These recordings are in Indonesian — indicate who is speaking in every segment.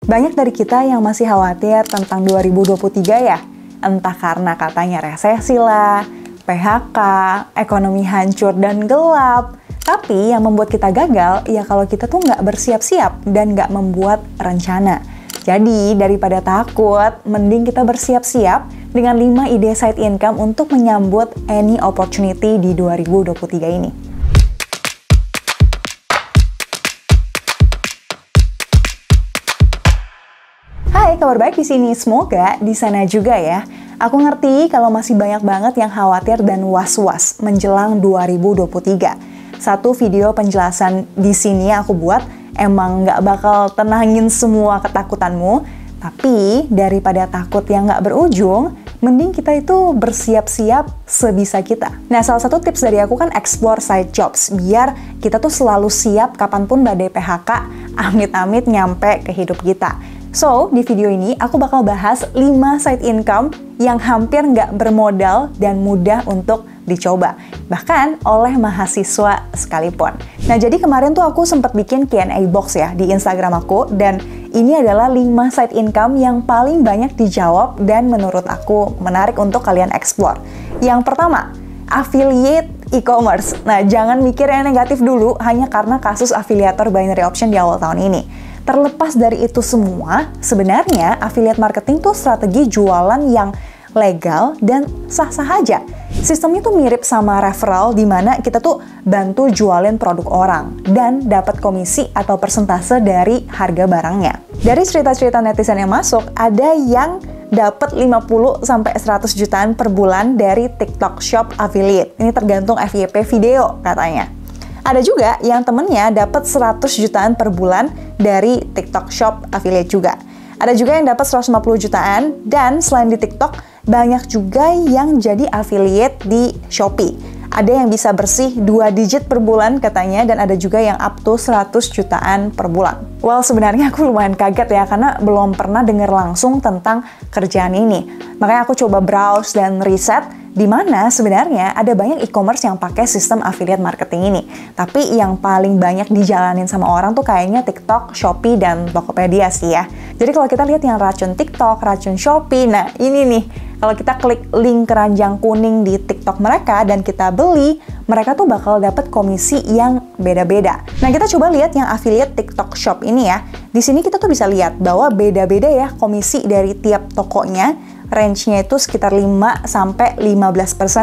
Speaker 1: Banyak dari kita yang masih khawatir tentang 2023 ya. Entah karena katanya resesi lah, PHK, ekonomi hancur dan gelap. Tapi yang membuat kita gagal ya kalau kita tuh nggak bersiap-siap dan nggak membuat rencana. Jadi daripada takut, mending kita bersiap-siap dengan 5 ide side income untuk menyambut any opportunity di 2023 ini. Hai, kabar baik di sini. Semoga di sana juga ya. Aku ngerti kalau masih banyak banget yang khawatir dan was-was menjelang 2023. Satu video penjelasan di sini aku buat emang nggak bakal tenangin semua ketakutanmu, tapi daripada takut yang nggak berujung, mending kita itu bersiap-siap sebisa kita. Nah, salah satu tips dari aku kan explore side jobs, biar kita tuh selalu siap kapanpun badai PHK, amit-amit nyampe ke hidup kita. So, di video ini aku bakal bahas 5 side income yang hampir nggak bermodal dan mudah untuk dicoba, bahkan oleh mahasiswa sekalipun. Nah, jadi kemarin tuh aku sempat bikin Q&A box ya di Instagram aku, dan ini adalah 5 side income yang paling banyak dijawab dan menurut aku menarik untuk kalian explore. Yang pertama, affiliate e-commerce. Nah, jangan mikir yang negatif dulu hanya karena kasus afiliator binary option di awal tahun ini. Terlepas dari itu semua, sebenarnya affiliate marketing tuh strategi jualan yang legal dan sah-sah aja. Sistemnya tuh mirip sama referral, di mana kita tuh bantu jualin produk orang dan dapat komisi atau persentase dari harga barangnya. Dari cerita-cerita netizen yang masuk, ada yang dapat 50-100 jutaan per bulan dari TikTok Shop affiliate. Ini tergantung FYP video katanya. Ada juga yang temennya dapat 100 jutaan per bulan dari TikTok Shop affiliate juga. Ada juga yang dapat 150 jutaan, dan selain di TikTok, banyak juga yang jadi affiliate di Shopee. Ada yang bisa bersih 2 digit per bulan katanya, dan ada juga yang up to 100 jutaan per bulan. Well, sebenarnya aku lumayan kaget ya, karena belum pernah dengar langsung tentang kerjaan ini. Makanya aku coba browse dan riset, di mana sebenarnya ada banyak e-commerce yang pakai sistem affiliate marketing ini. Tapi yang paling banyak dijalanin sama orang tuh kayaknya TikTok, Shopee, dan Tokopedia sih ya. Jadi kalau kita lihat yang racun TikTok, racun Shopee, nah ini nih, kalau kita klik link keranjang kuning di TikTok mereka dan kita beli, mereka tuh bakal dapat komisi yang beda-beda. Nah, kita coba lihat yang affiliate TikTok Shop ini ya. Di sini kita tuh bisa lihat bahwa beda-beda ya komisi dari tiap tokonya. Range-nya itu sekitar 5-15%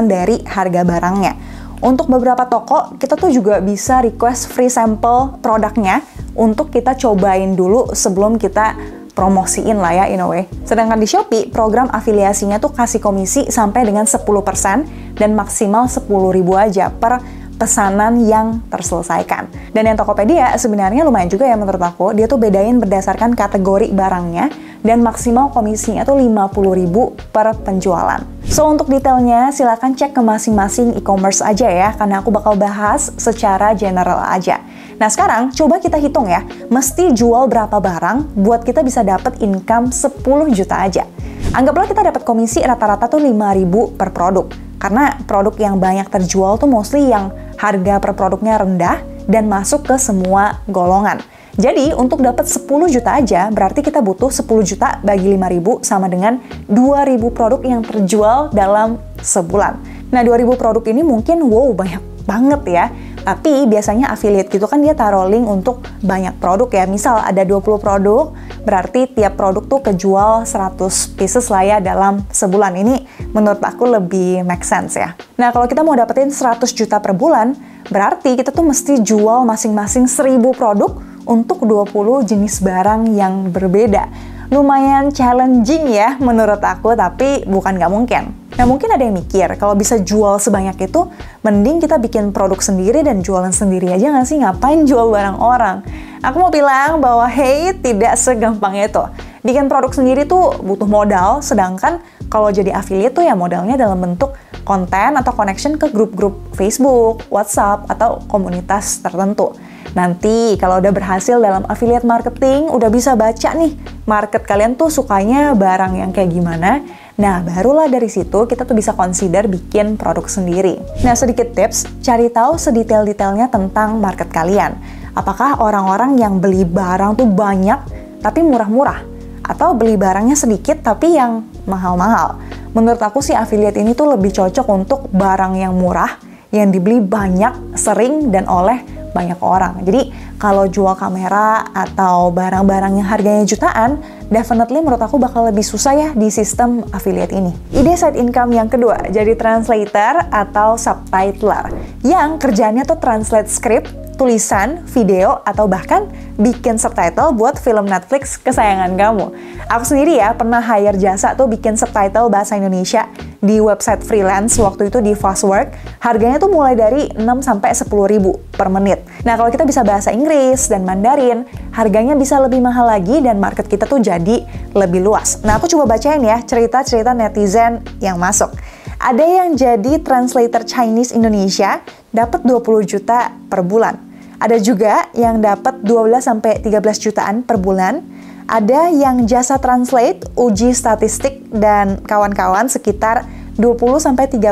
Speaker 1: dari harga barangnya. Untuk beberapa toko, kita tuh juga bisa request free sample produknya untuk kita cobain dulu sebelum kita promosiin lah ya, in a way. Sedangkan di Shopee, program afiliasinya tuh kasih komisi sampai dengan 10% dan maksimal 10.000 aja per pesanan yang terselesaikan. Dan yang Tokopedia sebenarnya lumayan juga ya menurut aku. Dia tuh bedain berdasarkan kategori barangnya dan maksimal komisinya tuh 50.000 per penjualan. So, untuk detailnya silakan cek ke masing-masing e-commerce aja ya, karena aku bakal bahas secara general aja. Nah, sekarang coba kita hitung ya, mesti jual berapa barang buat kita bisa dapat income 10 juta aja. Anggaplah kita dapat komisi rata-rata tuh 5.000 per produk. Karena produk yang banyak terjual tuh mostly yang harga per produknya rendah dan masuk ke semua golongan. Jadi, untuk dapat 10 juta aja, berarti kita butuh 10 juta bagi 5.000 sama dengan 2.000 produk yang terjual dalam sebulan. Nah, 2.000 produk ini mungkin wow banyak banget ya. Tapi biasanya affiliate gitu kan dia taruh link untuk banyak produk ya. Misal ada 20 produk, berarti tiap produk tuh kejual 100 pieces lah ya dalam sebulan. Ini menurut aku lebih make sense ya. Nah, kalau kita mau dapetin 100 juta per bulan, berarti kita tuh mesti jual masing-masing 1.000 produk untuk 20 jenis barang yang berbeda. Lumayan challenging ya menurut aku, tapi bukan nggak mungkin. Nah, mungkin ada yang mikir, kalau bisa jual sebanyak itu, mending kita bikin produk sendiri dan jualan sendiri aja nggak sih? Ngapain jual barang orang? Aku mau bilang bahwa hey, tidak segampang itu. Bikin produk sendiri tuh butuh modal, sedangkan kalau jadi affiliate tuh ya modalnya dalam bentuk konten atau connection ke grup-grup Facebook, WhatsApp, atau komunitas tertentu. Nanti kalau udah berhasil dalam affiliate marketing, udah bisa baca nih market kalian tuh sukanya barang yang kayak gimana. Nah, barulah dari situ kita tuh bisa consider bikin produk sendiri. Nah, sedikit tips, cari tahu sedetail-detailnya tentang market kalian. Apakah orang-orang yang beli barang tuh banyak tapi murah-murah, atau beli barangnya sedikit tapi yang mahal-mahal. Menurut aku sih affiliate ini tuh lebih cocok untuk barang yang murah, yang dibeli banyak, sering, dan oleh banyak orang. Jadi kalau jual kamera atau barang-barang yang harganya jutaan, definitely menurut aku bakal lebih susah ya di sistem affiliate ini. Ide side income yang kedua, jadi translator atau subtitler, yang kerjanya tuh translate script, tulisan, video, atau bahkan bikin subtitle buat film Netflix kesayangan kamu. Aku sendiri ya pernah hire jasa tuh bikin subtitle bahasa Indonesia di website freelance waktu itu di Fastwork. Harganya tuh mulai dari 6-10 ribu per menit. Nah kalau kita bisa bahasa Inggris dan Mandarin, harganya bisa lebih mahal lagi dan market kita tuh jadi lebih luas. Nah aku coba bacain ya cerita-cerita netizen yang masuk. Ada yang jadi translator Chinese Indonesia dapat 20 juta per bulan. Ada juga yang dapat 12-13 jutaan per bulan. Ada yang jasa translate, uji statistik, dan kawan-kawan sekitar 20-30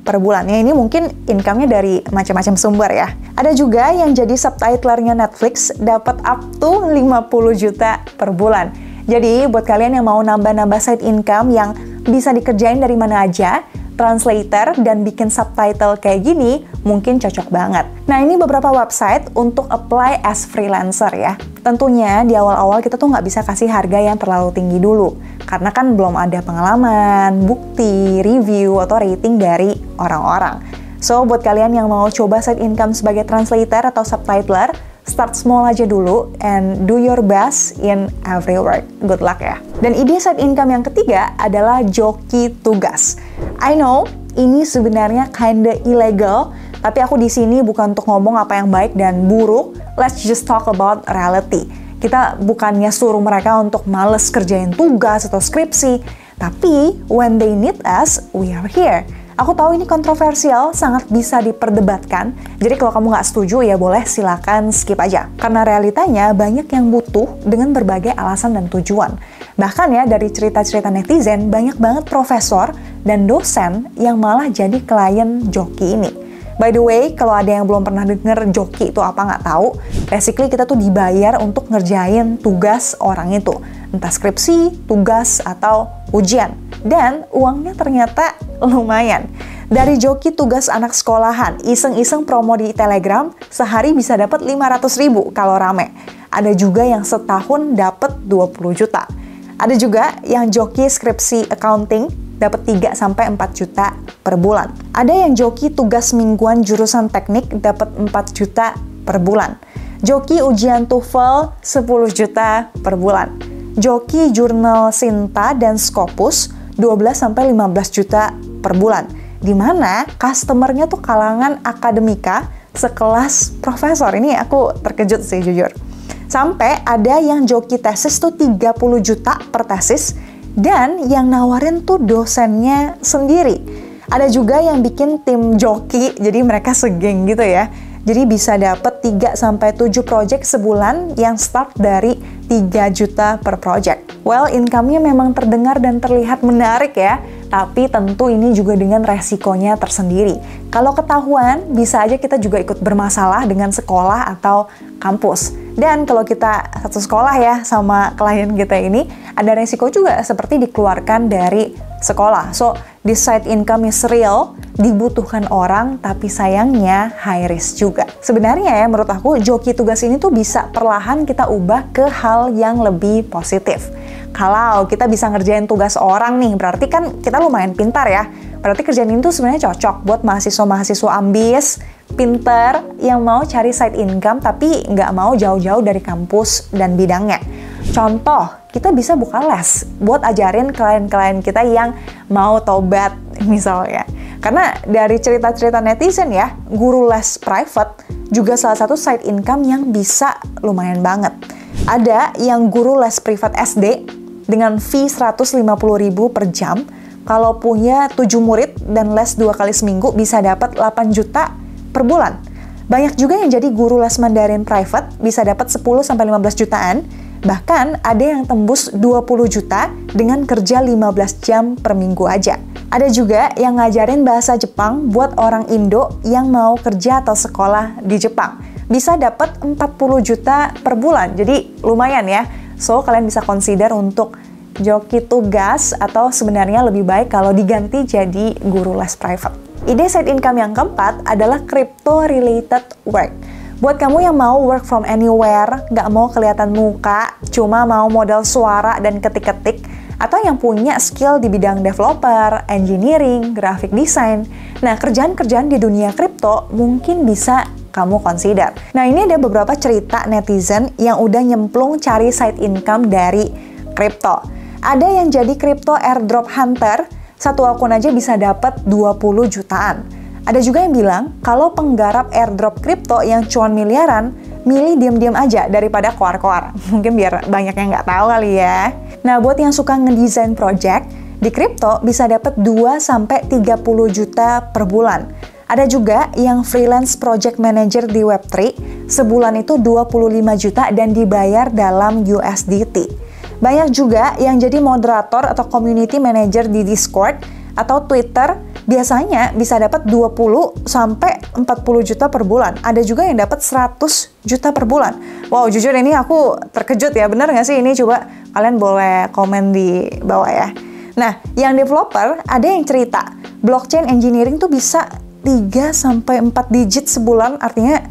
Speaker 1: per bulan. Ya, ini mungkin income-nya dari macam-macam sumber ya. Ada juga yang jadi subtitlernya Netflix dapat up to 50 juta per bulan. Jadi buat kalian yang mau nambah-nambah side income yang bisa dikerjain dari mana aja, translator dan bikin subtitle kayak gini mungkin cocok banget. Nah ini beberapa website untuk apply as freelancer ya. Tentunya di awal-awal kita tuh nggak bisa kasih harga yang terlalu tinggi dulu. Karena kan belum ada pengalaman, bukti, review, atau rating dari orang-orang. So buat kalian yang mau coba side income sebagai translator atau subtitler, start small aja dulu and do your best in every work. Good luck ya. Dan ide side income yang ketiga adalah joki tugas. I know ini sebenarnya kinda illegal, tapi aku di sini bukan untuk ngomong apa yang baik dan buruk. Let's just talk about reality. Kita bukannya suruh mereka untuk males kerjain tugas atau skripsi, tapi when they need us, we are here. Aku tahu ini kontroversial, sangat bisa diperdebatkan. Jadi kalau kamu nggak setuju ya boleh silakan skip aja. Karena realitanya banyak yang butuh dengan berbagai alasan dan tujuan. Bahkan ya dari cerita-cerita netizen banyak banget profesor dan dosen yang malah jadi klien joki ini. By the way, kalau ada yang belum pernah denger joki itu apa nggak tahu, basically kita tuh dibayar untuk ngerjain tugas orang itu. Entah skripsi, tugas, atau ujian. Dan uangnya ternyata lumayan. Dari joki tugas anak sekolahan, iseng-iseng promo di Telegram, sehari bisa dapat 500 ribu kalau rame. Ada juga yang setahun dapat 20 juta. Ada juga yang joki skripsi accounting, dapat 3-4 juta per bulan. Ada yang joki tugas mingguan jurusan teknik, dapat 4 juta per bulan. Joki ujian TOEFL, 10 juta per bulan. Joki jurnal Sinta dan Scopus, 12-15 juta per bulan. Di mana customernya tuh kalangan akademika sekelas profesor. Ini aku terkejut sih jujur. Sampai ada yang joki tesis tuh 30 juta per tesis, dan yang nawarin tuh dosennya sendiri. Ada juga yang bikin tim joki, jadi mereka segeng gitu ya. Jadi bisa dapat 3-7 project sebulan yang start dari 3 juta per project. Well, income-nya memang terdengar dan terlihat menarik ya, tapi tentu ini juga dengan resikonya tersendiri. Kalau ketahuan, bisa aja kita juga ikut bermasalah dengan sekolah atau kampus. Dan kalau kita satu sekolah ya sama klien kita ini, ada resiko juga seperti dikeluarkan dari sekolah. So, this side income is real, dibutuhkan orang, tapi sayangnya high risk juga. Sebenarnya ya, menurut aku, joki tugas ini tuh bisa perlahan kita ubah ke hal yang lebih positif. Kalau kita bisa ngerjain tugas orang nih, berarti kan kita lumayan pintar ya. Berarti kerjaan ini tuh sebenarnya cocok buat mahasiswa-mahasiswa ambis, pinter, yang mau cari side income tapi nggak mau jauh-jauh dari kampus dan bidangnya. Contoh, kita bisa buka les buat ajarin klien-klien kita yang mau tobat misalnya. Karena dari cerita-cerita netizen ya, guru les private juga salah satu side income yang bisa lumayan banget. Ada yang guru les privat SD dengan fee 150.000 per jam, kalau punya 7 murid dan les 2 kali seminggu bisa dapat 8 juta per bulan. Banyak juga yang jadi guru les Mandarin private bisa dapat 10-15 jutaan, bahkan ada yang tembus 20 juta dengan kerja 15 jam per minggu aja. Ada juga yang ngajarin bahasa Jepang buat orang Indo yang mau kerja atau sekolah di Jepang. Bisa dapat 40 juta per bulan, jadi lumayan ya. So, kalian bisa consider untuk joki tugas atau sebenarnya lebih baik kalau diganti jadi guru les private. Ide side income yang keempat adalah crypto related work. Buat kamu yang mau work from anywhere, nggak mau kelihatan muka, cuma mau modal suara dan ketik-ketik, atau yang punya skill di bidang developer, engineering, graphic design. Nah, kerjaan-kerjaan di dunia kripto mungkin bisa kamu consider. Nah, ini ada beberapa cerita netizen yang udah nyemplung cari side income dari kripto. Ada yang jadi kripto airdrop hunter, satu akun aja bisa dapat 20 jutaan. Ada juga yang bilang, kalau penggarap airdrop kripto yang cuan miliaran, milih diam-diam aja daripada koar-koar. Mungkin biar banyak yang nggak tahu kali ya. Nah, buat yang suka ngedesain project, di kripto bisa dapat 2-30 juta per bulan. Ada juga yang freelance project manager di Web3, sebulan itu 25 juta dan dibayar dalam USDT. Banyak juga yang jadi moderator atau community manager di Discord atau Twitter, biasanya bisa dapat 20-40 juta per bulan. Ada juga yang dapat 100 juta per bulan. Wow, jujur ini aku terkejut ya. Bener nggak sih ini? Coba kalian boleh komen di bawah ya. Nah, yang developer ada yang cerita, blockchain engineering tuh bisa 3-4 digit sebulan, artinya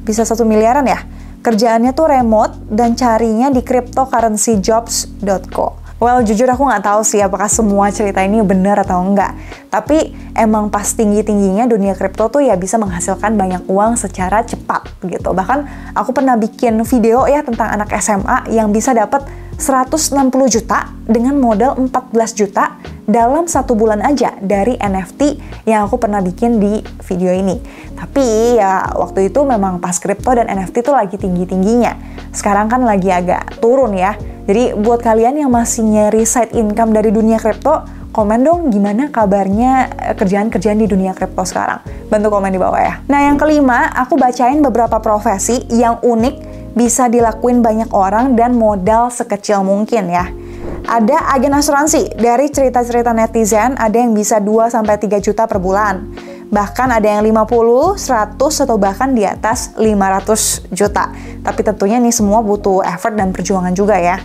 Speaker 1: bisa 1 miliaran ya. Kerjaannya tuh remote dan carinya di cryptocurrencyjobs.co. Well, jujur aku nggak tahu sih apakah semua cerita ini benar atau enggak. Tapi emang pas tinggi-tingginya dunia kripto tuh ya bisa menghasilkan banyak uang secara cepat gitu. Bahkan aku pernah bikin video ya tentang anak SMA yang bisa dapat 160 juta dengan modal 14 juta dalam 1 bulan aja dari NFT yang aku pernah bikin di video ini. Tapi ya waktu itu memang pas kripto dan NFT tuh lagi tinggi-tingginya. Sekarang kan lagi agak turun ya. Jadi buat kalian yang masih nyari side income dari dunia kripto, komen dong gimana kabarnya kerjaan-kerjaan di dunia kripto sekarang. Bantu komen di bawah ya. Nah, yang kelima, aku bacain beberapa profesi yang unik, bisa dilakuin banyak orang dan modal sekecil mungkin ya. Ada agen asuransi. Dari cerita-cerita netizen, ada yang bisa 2-3 juta per bulan. Bahkan ada yang 50, 100, atau bahkan di atas 500 juta. Tapi tentunya ini semua butuh effort dan perjuangan juga ya.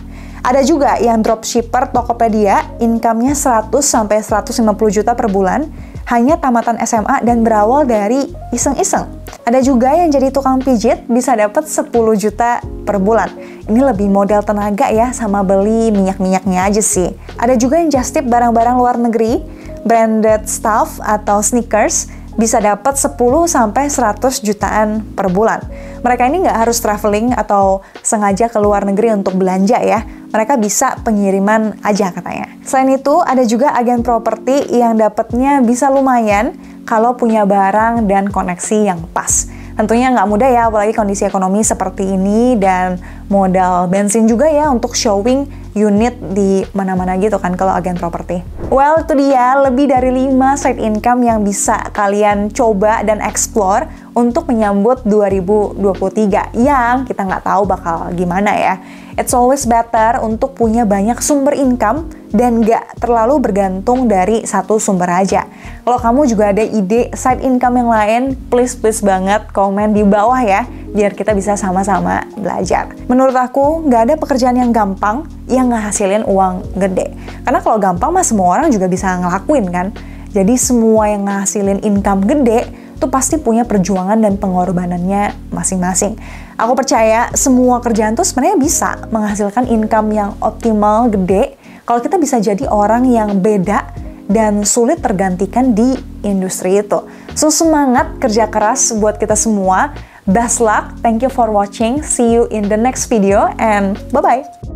Speaker 1: Ada juga yang dropshipper Tokopedia, income-nya 100-150 juta per bulan, hanya tamatan SMA dan berawal dari iseng-iseng. Ada juga yang jadi tukang pijit, bisa dapat 10 juta per bulan. Ini lebih modal tenaga ya, sama beli minyak-minyaknya aja sih. Ada juga yang just tip barang-barang luar negeri, branded stuff atau sneakers, bisa dapat 10-100 jutaan per bulan. Mereka ini nggak harus traveling atau sengaja ke luar negeri untuk belanja ya. Mereka bisa pengiriman aja katanya. Selain itu, ada juga agen properti yang dapatnya bisa lumayan kalau punya barang dan koneksi yang pas. Tentunya nggak mudah ya, apalagi kondisi ekonomi seperti ini dan modal bensin juga ya untuk showing unit di mana-mana gitu kan kalau agen properti. Well, itu dia lebih dari 5 side income yang bisa kalian coba dan explore untuk menyambut 2023 yang kita nggak tahu bakal gimana ya. It's always better untuk punya banyak sumber income dan nggak terlalu bergantung dari satu sumber aja. Kalau kamu juga ada ide side income yang lain, please banget komen di bawah ya, biar kita bisa sama-sama belajar. Menurut aku, nggak ada pekerjaan yang gampang yang ngehasilin uang gede. Karena kalau gampang mah semua orang juga bisa ngelakuin kan. Jadi semua yang ngehasilin income gede, tuh pasti punya perjuangan dan pengorbanannya masing-masing. Aku percaya semua kerjaan tuh sebenarnya bisa menghasilkan income yang optimal, gede, kalau kita bisa jadi orang yang beda dan sulit tergantikan di industri itu. So, semangat kerja keras buat kita semua. Best luck, thank you for watching, see you in the next video, and bye-bye!